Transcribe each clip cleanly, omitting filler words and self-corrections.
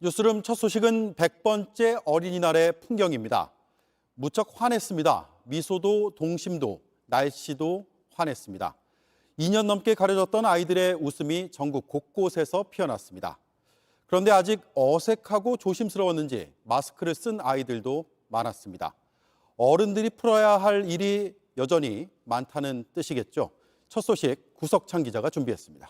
뉴스룸 첫 소식은 100번째 어린이날의 풍경입니다. 무척 환했습니다. 미소도 동심도 날씨도 환했습니다. 2년 넘게 가려졌던 아이들의 웃음이 전국 곳곳에서 피어났습니다. 그런데 아직 어색하고 조심스러웠는지 마스크를 쓴 아이들도 많았습니다. 어른들이 풀어야 할 일이 여전히 많다는 뜻이겠죠. 첫 소식 구석찬 기자가 준비했습니다.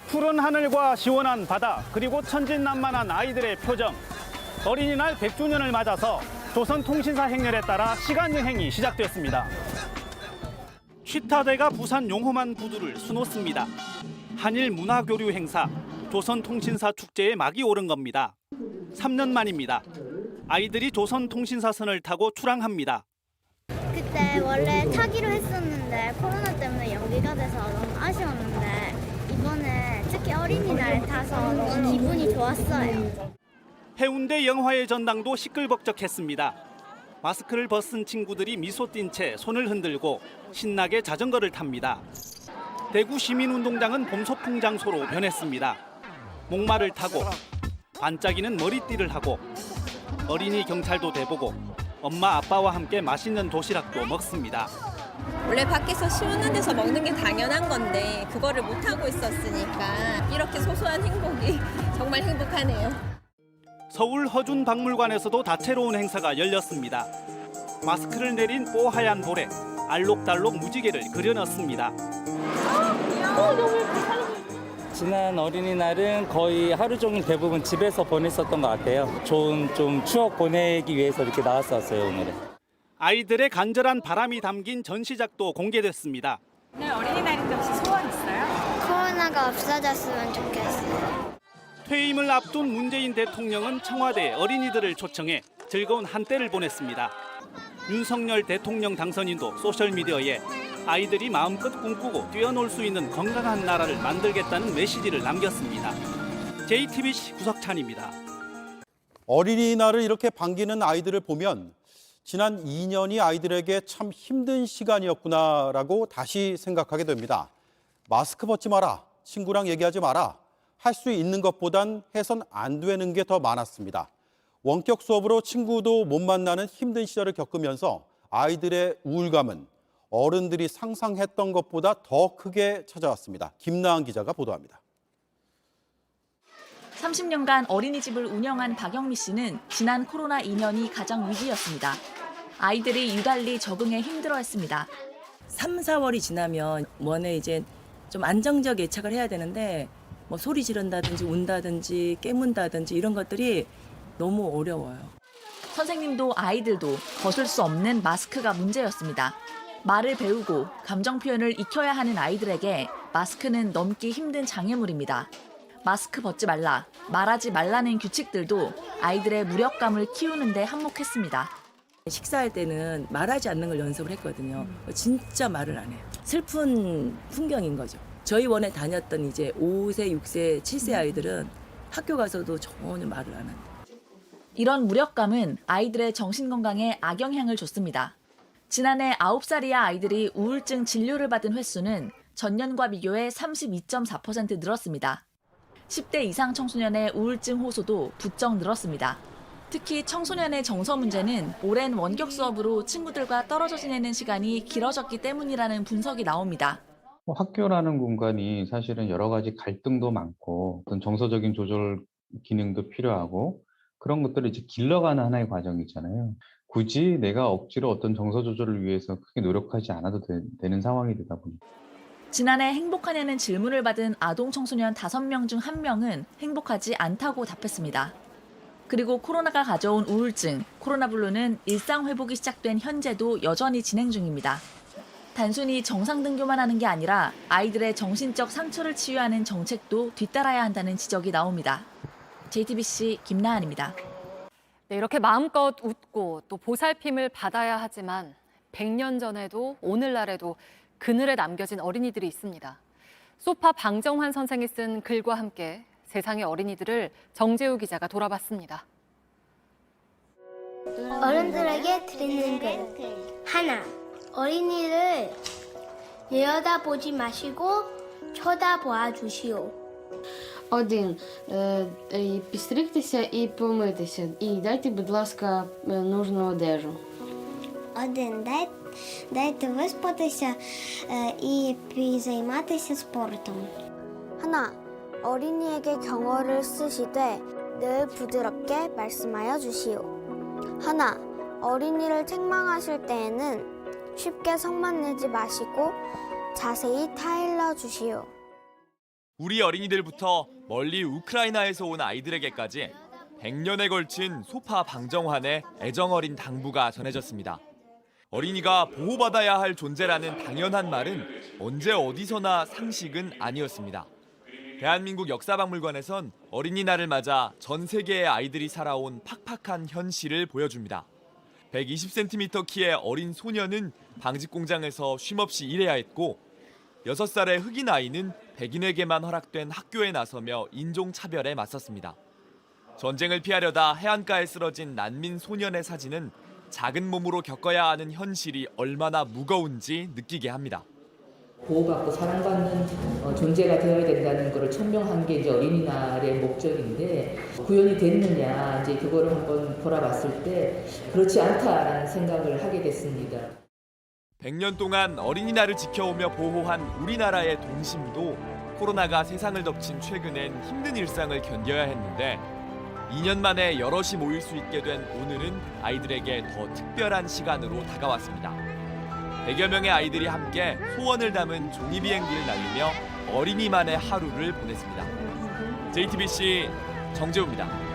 푸른 하늘과 시원한 바다, 그리고 천진난만한 아이들의 표정. 어린이날 100주년을 맞아서 조선통신사 행렬에 따라 시간여행이 시작됐습니다. 쉬타대가 부산 용호만 부두를 수놓습니다. 한일 문화교류 행사, 조선통신사 축제에 막이 오른 겁니다. 3년 만입니다. 아이들이 조선통신사선을 타고 출항합니다. 그때 원래 타기로 했었는데 코로나 때문에 연기가 돼서 너무 아쉬웠는데 이번에 특히 어린이날 타서 너무 기분이 좋았어요. 해운대 영화의 전당도 시끌벅적했습니다. 마스크를 벗은 친구들이 미소 띈 채 손을 흔들고 신나게 자전거를 탑니다. 대구 시민운동장은 봄 소풍 장소로 변했습니다. 목마를 타고 반짝이는 머리띠를 하고 어린이 경찰도 돼보고 엄마 아빠와 함께 맛있는 도시락도 먹습니다. 원래 밖에서 시원한 데서 먹는 게 당연한 건데 그거를 못하고 있었으니까 이렇게 소소한 행복이 정말 행복하네요. 서울 허준박물관에서도 다채로운 행사가 열렸습니다. 마스크를 내린 뽀하얀 볼에 알록달록 무지개를 그려넣습니다. 지난 어린이날은 거의 하루 종일 대부분 집에서 보냈었던 것 같아요. 좋은 좀 추억 보내기 위해서 이렇게 나왔었어요, 오늘은. 아이들의 간절한 바람이 담긴 전시작도 공개됐습니다. 오늘 어린이날인데 혹시 소원 있어요? 코로나가 없어졌으면 좋겠어요. 퇴임을 앞둔 문재인 대통령은 청와대 어린이들을 초청해 즐거운 한때를 보냈습니다. 윤석열 대통령 당선인도 소셜미디어에 아이들이 마음껏 꿈꾸고 뛰어놀 수 있는 건강한 나라를 만들겠다는 메시지를 남겼습니다. JTBC 구석찬입니다. 어린이날을 이렇게 반기는 아이들을 보면 지난 2년이 아이들에게 참 힘든 시간이었구나라고 다시 생각하게 됩니다. 마스크 벗지 마라, 친구랑 얘기하지 마라, 할 수 있는 것보단 해선 안 되는 게 더 많았습니다. 원격 수업으로 친구도 못 만나는 힘든 시절을 겪으면서 아이들의 우울감은 어른들이 상상했던 것보다 더 크게 찾아왔습니다. 김나은 기자가 보도합니다. 30년간 어린이집을 운영한 박영미 씨는 지난 코로나 2년이 가장 위기였습니다. 아이들이 유달리 적응에 힘들어했습니다. 3, 4월이 지나면 원에 이제 좀 안정적 예착을 해야 되는데 뭐 소리 지른다든지 운다든지 깨문다든지 이런 것들이 너무 어려워요. 선생님도 아이들도 벗을 수 없는 마스크가 문제였습니다. 말을 배우고 감정 표현을 익혀야 하는 아이들에게 마스크는 넘기 힘든 장애물입니다. 마스크 벗지 말라, 말하지 말라는 규칙들도 아이들의 무력감을 키우는 데 한몫했습니다. 식사할 때는 말하지 않는 걸 연습을 했거든요. 진짜 말을 안 해요. 슬픈 풍경인 거죠. 저희 원에 다녔던 이제 5세, 6세, 7세 아이들은 학교 가서도 전혀 말을 안 합니다. 이런 무력감은 아이들의 정신건강에 악영향을 줬습니다. 지난해 9살 이하 아이들이 우울증 진료를 받은 횟수는 전년과 비교해 32.4% 늘었습니다. 10대 이상 청소년의 우울증 호소도 부쩍 늘었습니다. 특히 청소년의 정서 문제는 오랜 원격 수업으로 친구들과 떨어져 지내는 시간이 길어졌기 때문이라는 분석이 나옵니다. 학교라는 공간이 사실은 여러 가지 갈등도 많고 어떤 정서적인 조절 기능도 필요하고 그런 것들을 이제 길러가는 하나의 과정이잖아요. 굳이 내가 억지로 어떤 정서 조절을 위해서 크게 노력하지 않아도 되는 상황이 되다 보니까. 지난해 행복하냐는 질문을 받은 아동 청소년 5명 중 1명은 행복하지 않다고 답했습니다. 그리고 코로나가 가져온 우울증, 코로나블루는 일상 회복이 시작된 현재도 여전히 진행 중입니다. 단순히 정상 등교만 하는 게 아니라 아이들의 정신적 상처를 치유하는 정책도 뒤따라야 한다는 지적이 나옵니다. JTBC 김나은입니다. 네, 이렇게 마음껏 웃고 또 보살핌을 받아야 하지만 100년 전에도 오늘날에도 그늘에 남겨진 어린이들이 있습니다. 소파 방정환 선생이 쓴 글과 함께 세상의 어린이들을 정재우 기자가 돌아봤습니다. 어른들에게 드리는 글. 하나, 어린이를 내려다보지 마시고 쳐다보아 주시오. 1. Підстригтися і помитися. І дайте, будь ласка, нужну одежу. 1. Дайте виспатися і займатися спортом. 하나. 어린이에게 경어를 쓰시되 늘 부드럽게 말씀하여 주시오. 하나. 어린이를 책망하실 때에는 쉽게 성만 내지 마시고 자세히 타일러 주시오. 우리 어린이들부터 멀리 우크라이나에서 온 아이들에게까지 100년에 걸친 소파 방정환의 애정어린 당부가 전해졌습니다. 어린이가 보호받아야 할 존재라는 당연한 말은 언제 어디서나 상식은 아니었습니다. 대한민국 역사박물관에선 어린이날을 맞아 전 세계의 아이들이 살아온 팍팍한 현실을 보여줍니다. 120cm 키의 어린 소년은 방직 공장에서 쉼없이 일해야 했고 6살의 흑인 아이는 백인에게만 허락된 학교에 나서며 인종차별에 맞섰습니다. 전쟁을 피하려다 해안가에 쓰러진 난민 소년의 사진은 작은 몸으로 겪어야 하는 현실이 얼마나 무거운지 느끼게 합니다. 보호받고 사랑받는 존재가 되어야 된다는 것을 천명한 게 이제 어린이날의 목적인데 구현이 됐느냐 이제 그거를 한번 돌아봤을 때 그렇지 않다라는 생각을 하게 됐습니다. 100년 동안 어린이날을 지켜오며 보호한 우리나라의 동심도 코로나가 세상을 덮친 최근엔 힘든 일상을 견뎌야 했는데 2년 만에 여럿이 모일 수 있게 된 오늘은 아이들에게 더 특별한 시간으로 다가왔습니다. 100여 명의 아이들이 함께 소원을 담은 종이 비행기를 날리며 어린이만의 하루를 보냈습니다. JTBC 정재우입니다.